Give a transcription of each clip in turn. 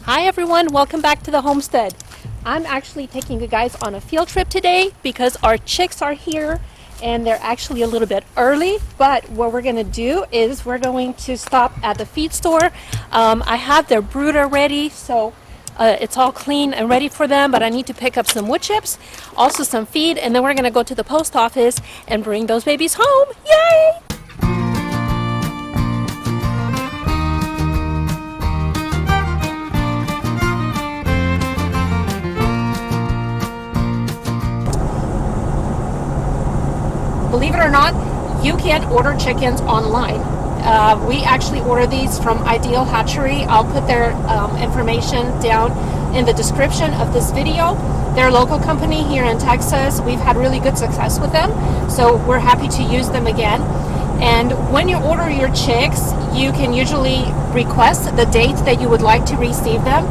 Hi everyone, welcome back to the homestead. I'm actually taking you guys on a field trip today because our chicks are here and they're actually a little bit early, but what we're going to do is we're going to stop at the feed store. I have their brooder ready, so it's all clean and ready for them, but I need to pick up some wood chips, also some feed, and then we're going to go to the post office and bring those babies home. Yay! Believe it or not, you can order chickens online. We actually order these from Ideal Hatchery. I'll put their information down in the description of this video. They're a local company here in Texas. We've had really good success with them, so we're happy to use them again. And when you order your chicks, you can usually request the date that you would like to receive them.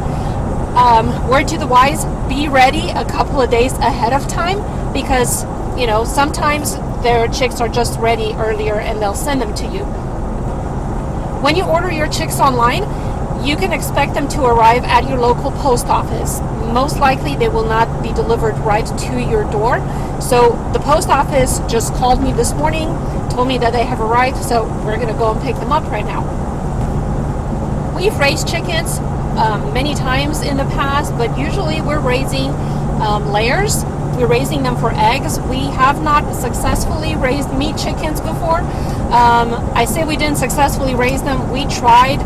Word to the wise, be ready a couple of days ahead of time because sometimes their chicks are just ready earlier and they'll send them to you. When you order your chicks online, you can expect them to arrive at your local post office. Most likely they will not be delivered right to your door. So the post office just called me this morning, told me that they have arrived, so we're going to go and pick them up right now. We've raised chickens many times in the past, but usually we're raising layers. We're raising them for eggs. We have not successfully raised meat chickens before. I say we didn't successfully raise them. We tried.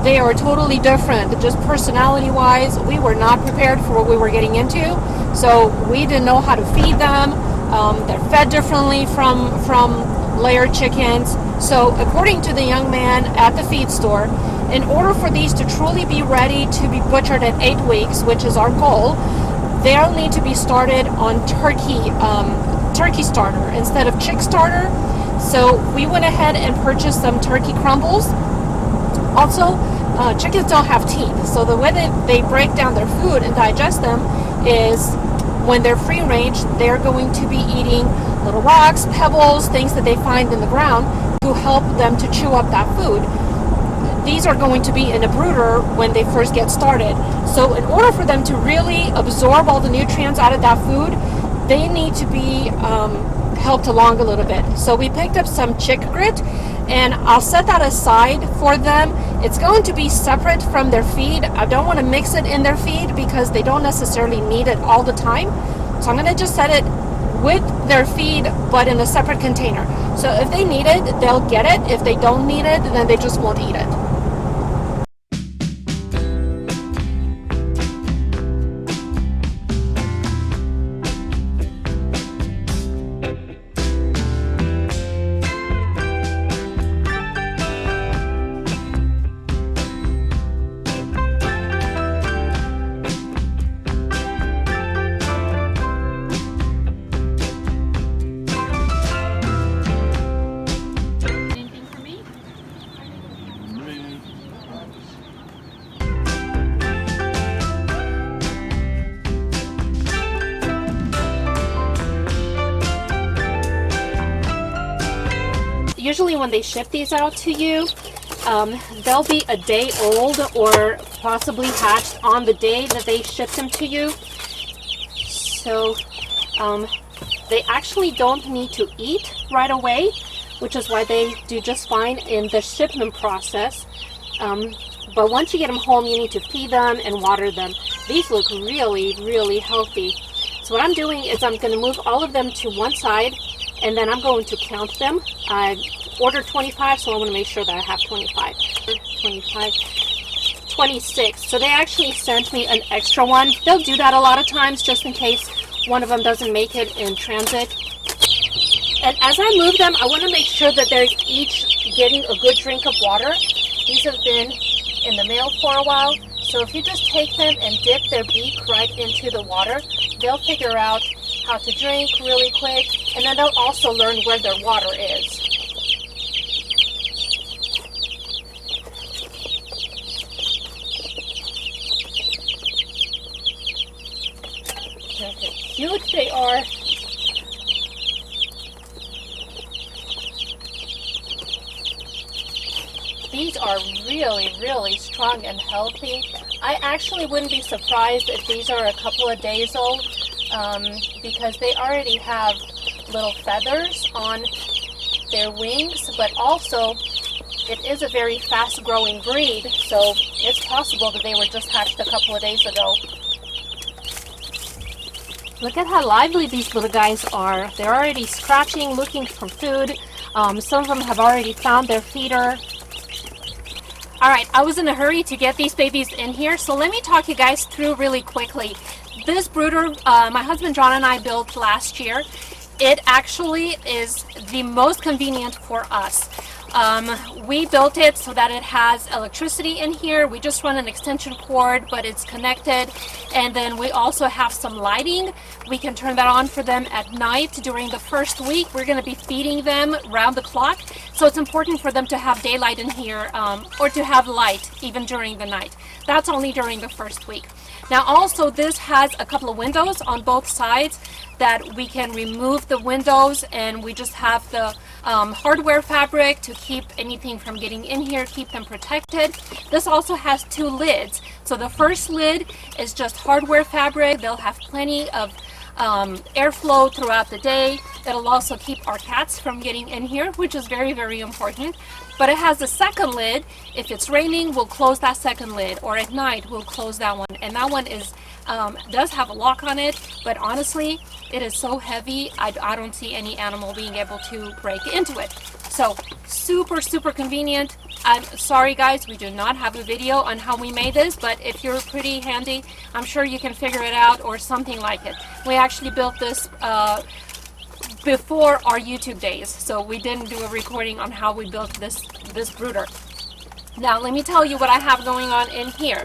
They are totally different. Just personality-wise, we were not prepared for what we were getting into. So we didn't know how to feed them. They're fed differently from layer chickens. So according to the young man at the feed store, in order for these to truly be ready to be butchered at 8 weeks, which is our goal, they'll need to be started on turkey starter instead of chick starter. So we went ahead and purchased some turkey crumbles. Also, chickens don't have teeth, so the way that they break down their food and digest them is when they're free range, they're going to be eating little rocks, pebbles, things that they find in the ground to help them to chew up that food. These are going to be in a brooder when they first get started. So in order for them to really absorb all the nutrients out of that food, they need to be helped along a little bit. So we picked up some chick grit, and I'll set that aside for them. It's going to be separate from their feed. I don't want to mix it in their feed because they don't necessarily need it all the time. So I'm going to just set it with their feed, but in a separate container. So if they need it, they'll get it. If they don't need it, then they just won't eat it. Usually when they ship these out to you, they'll be a day old or possibly hatched on the day that they ship them to you. So they actually don't need to eat right away, which is why they do just fine in the shipment process. But once you get them home, you need to feed them and water them. These look really, really healthy. So what I'm doing is I'm going to move all of them to one side, and then I'm going to count them. I ordered 25, so I want to make sure that I have 25. 25, 26. So they actually sent me an extra one. They'll do that a lot of times just in case one of them doesn't make it in transit. And as I move them, I want to make sure that they're each getting a good drink of water. These have been in the mail for a while. So if you just take them and dip their beak right into the water, they'll figure out how to drink really quick, and then they'll also learn where their water is. Look how cute they are. these are really, really strong and healthy. I actually wouldn't be surprised if these are a couple of days old, because they already have little feathers on their wings, but also it is a very fast growing breed, so it's possible that they were just hatched a couple of days ago. Look at how lively these little guys are. They're already scratching, looking for food. Some of them have already found their feeder. Alright, I was in a hurry to get these babies in here, so let me talk you guys through really quickly. This brooder, my husband John and I built last year. It actually is the most convenient for us. We built it so that it has electricity in here. We just run an extension cord, but it's connected. And then we also have some lighting. We can turn that on for them at night. During the first week, we're going to be feeding them round the clock. So it's important for them to have daylight in here, or to have light even during the night. That's only during the first week. Now also, this has a couple of windows on both sides that we can remove the windows, and we just have the hardware fabric to keep anything from getting in here, keep them protected. This also has two lids. So the first lid is just hardware fabric. They'll have plenty of airflow throughout the day. It'll also keep our cats from getting in here, which is very, very important. But it has a second lid. If it's raining, we'll close that second lid, or at night we'll close that one. And that one is does have a lock on it, but honestly, it is so heavy, I don't see any animal being able to break into it. So super, super convenient. I'm sorry guys, we do not have a video on how we made this, but if you're pretty handy, I'm sure you can figure it out, or something like it. We actually built this before our YouTube days, so we didn't do a recording on how we built this brooder. Now let me tell you what I have going on in here.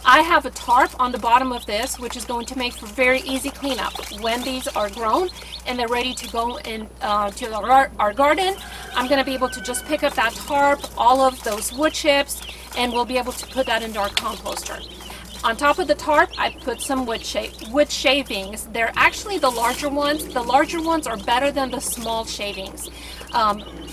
I have a tarp on the bottom of this, which is going to make for very easy cleanup. When these are grown and they're ready to go in to our garden, I'm going to be able to just pick up that tarp, all of those wood chips, and we'll be able to put that into our composter. On top of the tarp, I put some wood shavings. They're actually the larger ones. The larger ones are better than the small shavings.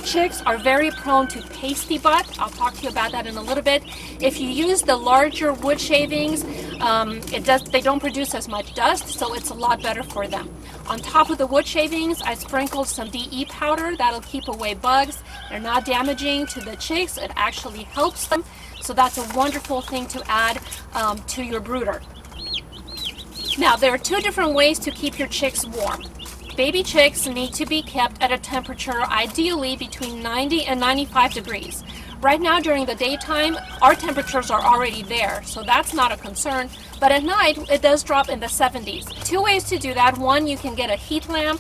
Chicks are very prone to pasty butt. I'll talk to you about that in a little bit. If you use the larger wood shavings, they don't produce as much dust, so it's a lot better for them. On top of the wood shavings, I sprinkled some DE powder. That'll keep away bugs. They're not damaging to the chicks. It actually helps them. So that's a wonderful thing to add to your brooder. Now, there are two different ways to keep your chicks warm. Baby chicks need to be kept at a temperature ideally between 90 and 95 degrees. Right now during the daytime, our temperatures are already there, so that's not a concern. But at night, it does drop in the 70s. Two ways to do that. One, you can get a heat lamp.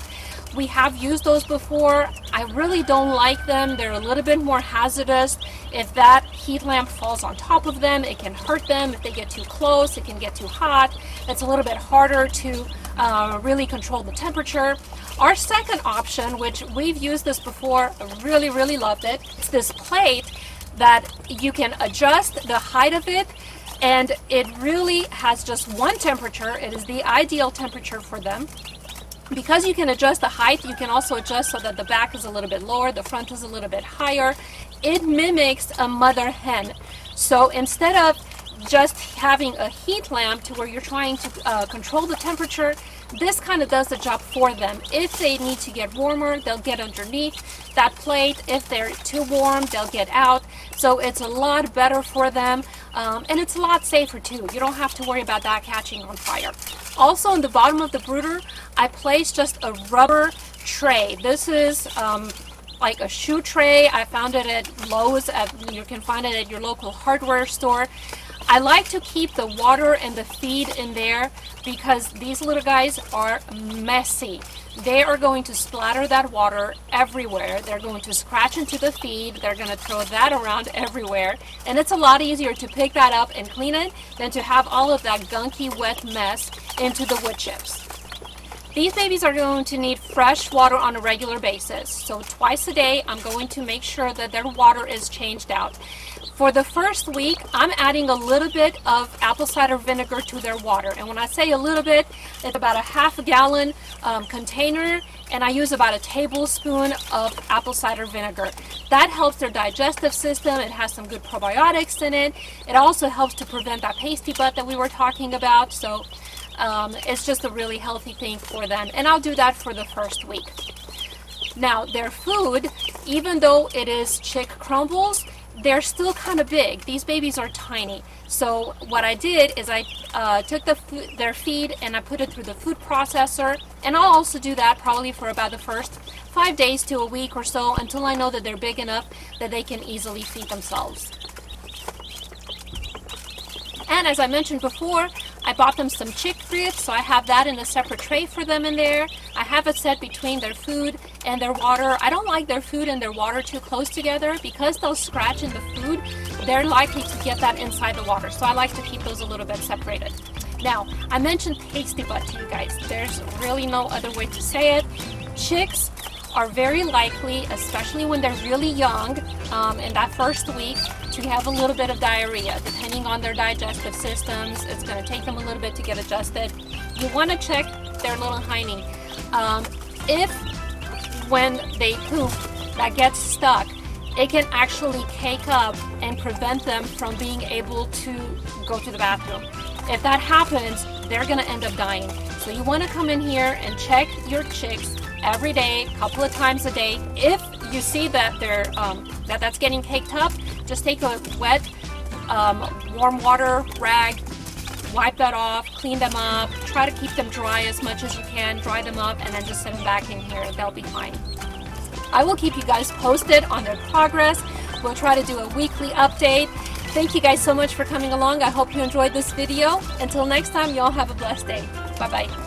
We have used those before. I really don't like them. They're a little bit more hazardous. If that heat lamp falls on top of them, it can hurt them. If they get too close, it can get too hot. It's a little bit harder to really control the temperature. Our second option, which we've used this before, really, really loved it. It's this plate that you can adjust the height of it, and it really has just one temperature. It is the ideal temperature for them. Because you can adjust the height, you can also adjust so that the back is a little bit lower, the front is a little bit higher. It mimics a mother hen. So instead of just having a heat lamp to where you're trying to control the temperature, this kind of does the job for them. If they need to get warmer, they'll get underneath that plate. If they're too warm, they'll get out. So it's a lot better for them, and it's a lot safer too. You don't have to worry about that catching on fire. Also, on the bottom of the brooder, I placed just a rubber tray. This is like a shoe tray. I found it at Lowe's. You can find it at your local hardware store. I like to keep the water and the feed in there because these little guys are messy. They are going to splatter that water everywhere. They're going to scratch into the feed. They're going to throw that around everywhere. And it's a lot easier to pick that up and clean it than to have all of that gunky, wet mess into the wood chips. These babies are going to need fresh water on a regular basis. So twice a day, I'm going to make sure that their water is changed out. For the first week, I'm adding a little bit of apple cider vinegar to their water. And when I say a little bit, it's about a half a gallon container, and I use about a tablespoon of apple cider vinegar. That helps their digestive system. It has some good probiotics in it. It also helps to prevent that pasty butt that we were talking about. So it's just a really healthy thing for them. And I'll do that for the first week. Now, their food, even though it is chick crumbles, they're still kind of big. These babies are tiny. So what I did is I took their feed and I put it through the food processor. And I'll also do that probably for about the first 5 days to a week or so until I know that they're big enough that they can easily feed themselves. And as I mentioned before, I bought them some chick grits, so I have that in a separate tray for them in there. I have it set between their food and their water. I don't like their food and their water too close together because they'll scratch in the food. They're likely to get that inside the water, so I like to keep those a little bit separated. Now, I mentioned pasty butt to you guys. There's really no other way to say it. Chicks are very likely, especially when they're really young, in that first week, to have a little bit of diarrhea. Depending on their digestive systems, it's going to take them a little bit to get adjusted. You want to check their little hiney. If when they poop, that gets stuck, it can actually cake up and prevent them from being able to go to the bathroom. If that happens, they're going to end up dying. So you want to come in here and check your chicks every day, a couple of times a day. If you see that they're that's getting caked up, just take a wet warm water rag, wipe that off, clean them up, try to keep them dry as much as you can, dry them up, and then just set them back in here. They'll be fine. I will keep you guys posted on their progress. We'll try to do a weekly update. Thank you guys so much for coming along. I hope you enjoyed this video. Until next time, y'all have a blessed day. Bye-bye.